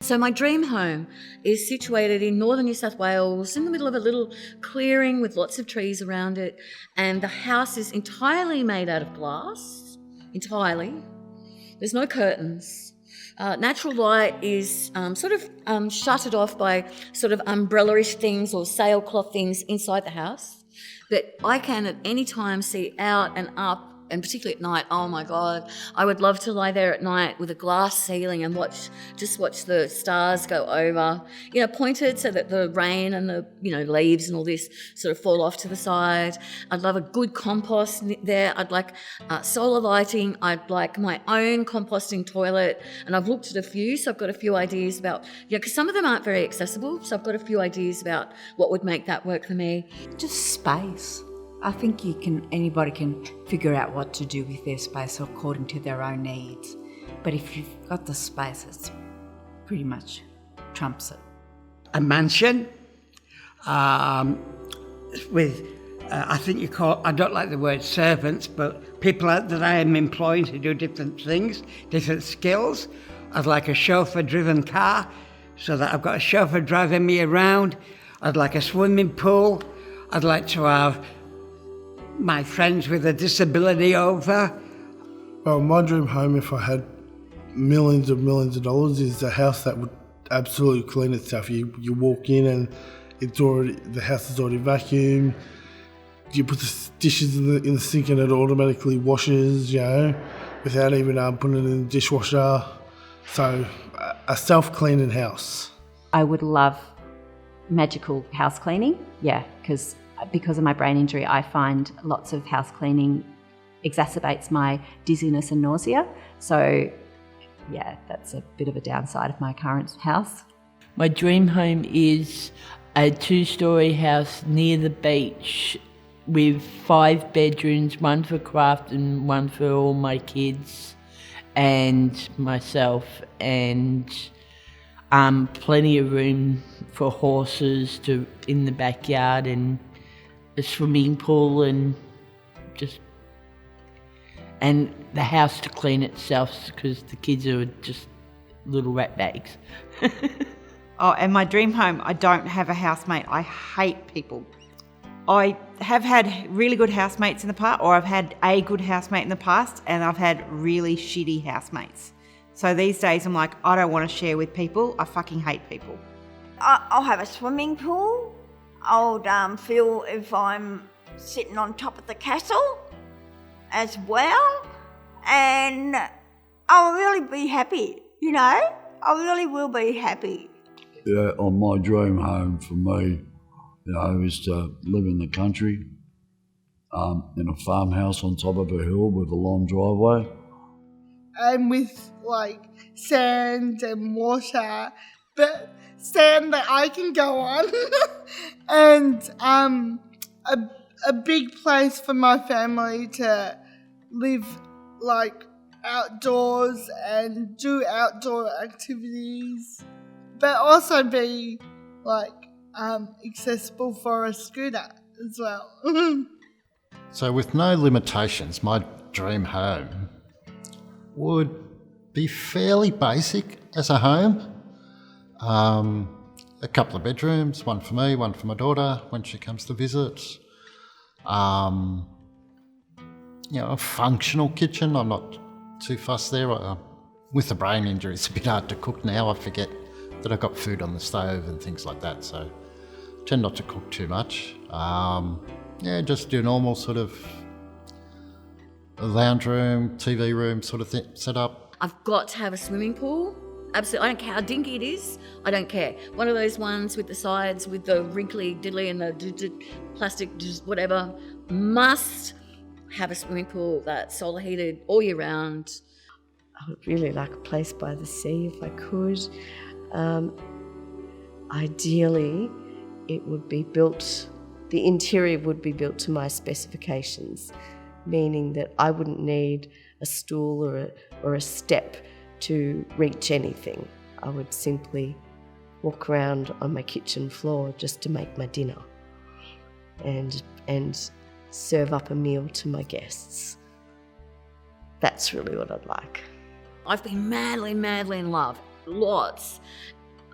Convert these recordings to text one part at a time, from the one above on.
So my dream home is situated in northern New South Wales, in the middle of a little clearing with lots of trees around it, and the house is entirely made out of glass, entirely. There's no curtains. Natural light is shuttered off by sort of umbrella-ish things or sailcloth things inside the house, but I can at any time see out and up, and particularly at night. Oh my God, I would love to lie there at night with a glass ceiling and watch the stars go over, pointed so that the rain and the, leaves and all this sort of fall off to the side. I'd love a good compost there. I'd like solar lighting. I'd like my own composting toilet. And I've looked at a few, so I've got a few ideas about, because some of them aren't very accessible. So I've got a few ideas about what would make that work for me. Just space. I think anybody can figure out what to do with their space according to their own needs. But if you've got the space, it's pretty much trumps it. A mansion with, I don't like the word servants, but people that I am employing to do different things, different skills. I'd like a chauffeur-driven car so that I've got a chauffeur driving me around. I'd like a swimming pool. I'd like to have my friends with a disability over. Well, my dream home, if I had millions of dollars, is a house that would absolutely clean itself. You walk in and the house is already vacuumed. You put the dishes in the sink and it automatically washes, without even putting it in the dishwasher. So a self-cleaning house. I would love magical house cleaning, because of my brain injury, I find lots of house cleaning exacerbates my dizziness and nausea. So, that's a bit of a downside of my current house. My dream home is a 2-storey house near the beach with 5 bedrooms, one for craft and one for all my kids and myself, and plenty of room for horses in the backyard, and a swimming pool, and the house to clean itself because the kids are just little rat bags. And my dream home, I don't have a housemate. I hate people. I have had really good housemates in the past, or I've had a good housemate in the past, and I've had really shitty housemates. So these days I'm like, I don't want to share with people. I fucking hate people. I'll have a swimming pool. I'll feel if I'm sitting on top of the castle as well, and I'll really be happy, I really will be happy. Yeah, on my dream home for me, is to live in the country, in a farmhouse on top of a hill with a long driveway. And with sand and water, but sand that I can go on, and a big place for my family to live outdoors and do outdoor activities, but also be accessible for a scooter as well. So with no limitations, my dream home would be fairly basic as a home. A couple of bedrooms, one for me, one for my daughter when she comes to visit. A functional kitchen. I'm not too fussed there. With the brain injury, it's a bit hard to cook now. I forget that I've got food on the stove and things like that, so I tend not to cook too much. Just do normal sort of lounge room, TV room sort of set up. I've got to have a swimming pool. Absolutely. I don't care how dinky it is. I don't care. One of those ones with the sides, with the wrinkly diddly and the plastic, whatever. Must have a swimming pool that's solar heated all year round. I would really like a place by the sea if I could. Ideally, it would be built, the interior would be built to my specifications, meaning that I wouldn't need a stool or a step to reach anything. I would simply walk around on my kitchen floor just to make my dinner and serve up a meal to my guests. That's really what I'd like. I've been madly, madly in love lots.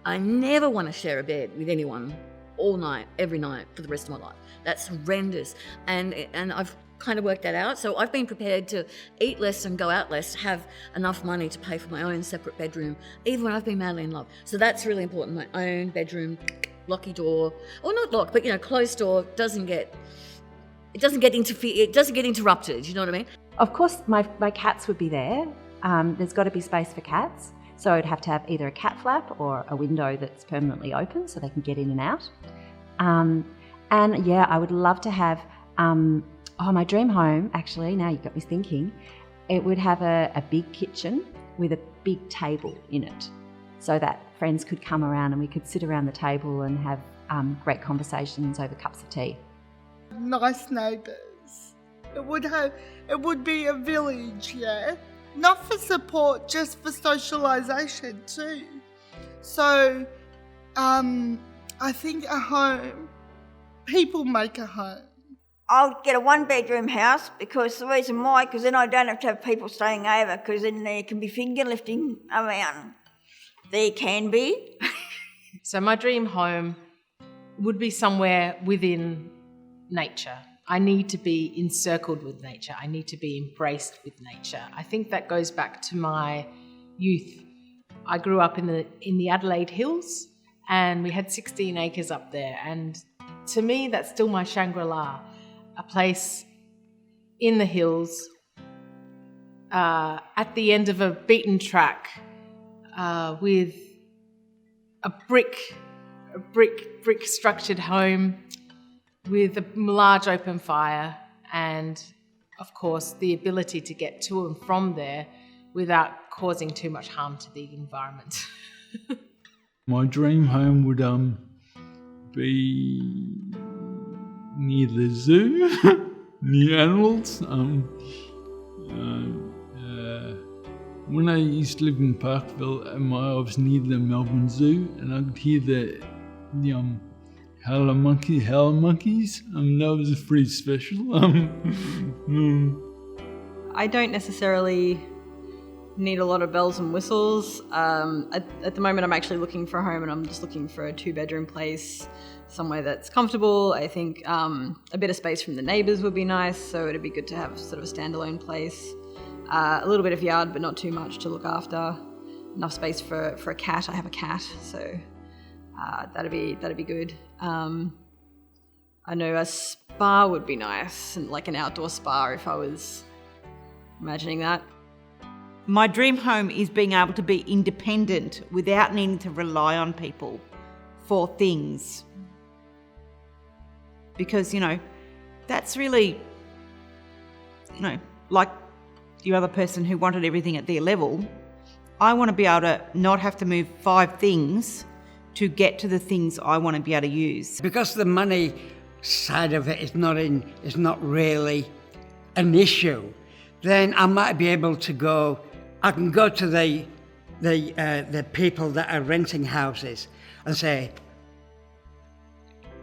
I never want to share a bed with anyone all night, every night for the rest of my life. That's horrendous. And I've kind of worked that out. So I've been prepared to eat less and go out less, have enough money to pay for my own separate bedroom, even when I've been madly in love. So that's really important. My own bedroom, locky door, or not locked, but closed door doesn't get interrupted. You know what I mean? Of course, my cats would be there. There's got to be space for cats. So I'd have to have either a cat flap or a window that's permanently open so they can get in and out. And yeah, I would love to have, my dream home, actually, now you've got me thinking, it would have a big kitchen with a big table in it so that friends could come around and we could sit around the table and have great conversations over cups of tea. Nice neighbours. It would be a village, yeah? Not for support, just for socialisation too. So, I think a home, people make a home. I'll get a 1-bedroom house because the reason why, because then I don't have to have people staying over, because then there can be finger lifting around. There can be. So my dream home would be somewhere within nature. I need to be encircled with nature. I need to be embraced with nature. I think that goes back to my youth. I grew up in the Adelaide Hills, and we had 16 acres up there. And to me, that's still my Shangri-La, a place in the hills, at the end of a beaten track, with a brick structured home, with a large open fire, and of course the ability to get to and from there without causing too much harm to the environment. My dream home would be near the zoo, near animals. When I used to live in Parkville, I was near the Melbourne Zoo, and I could hear the howler monkeys. That was pretty special. I don't necessarily need a lot of bells and whistles. At the moment, I'm actually looking for a home, and I'm just looking for a 2-bedroom place, somewhere that's comfortable. I think a bit of space from the neighbours would be nice, so it'd be good to have sort of a standalone place. A little bit of yard, but not too much to look after. Enough space for a cat. I have a cat, so that'd be good. I know a spa would be nice, and like an outdoor spa if I was imagining that. My dream home is being able to be independent without needing to rely on people for things. Because, that's really, like the other person who wanted everything at their level. I want to be able to not have to move 5 things to get to the things I want to be able to use. Because the money side of it is not really an issue, then I might be able to go. I can go to the people that are renting houses and say,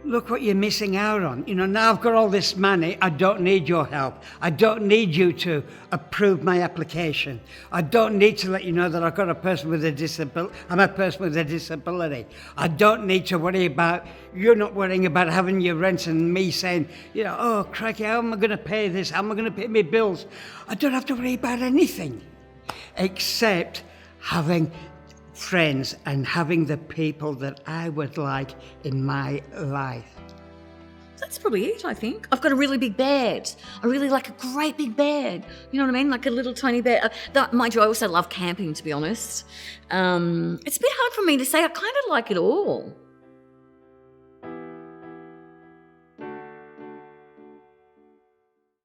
look what you're missing out on. Now I've got all this money, I don't need your help. I don't need you to approve my application. I don't need to let you know that I've got a person with a disability. I'm a person with a disability. I don't need to worry about, you're not worrying about having your rent and me saying, oh, crikey, how am I going to pay this? How am I going to pay my bills? I don't have to worry about anything except having friends and having the people that I would like in my life. That's probably it, I think. I've got a really big bed. I really like a great big bed. You know what I mean? Like a little tiny bed. Mind you, I also love camping, to be honest. It's a bit hard for me to say. I kind of like it all.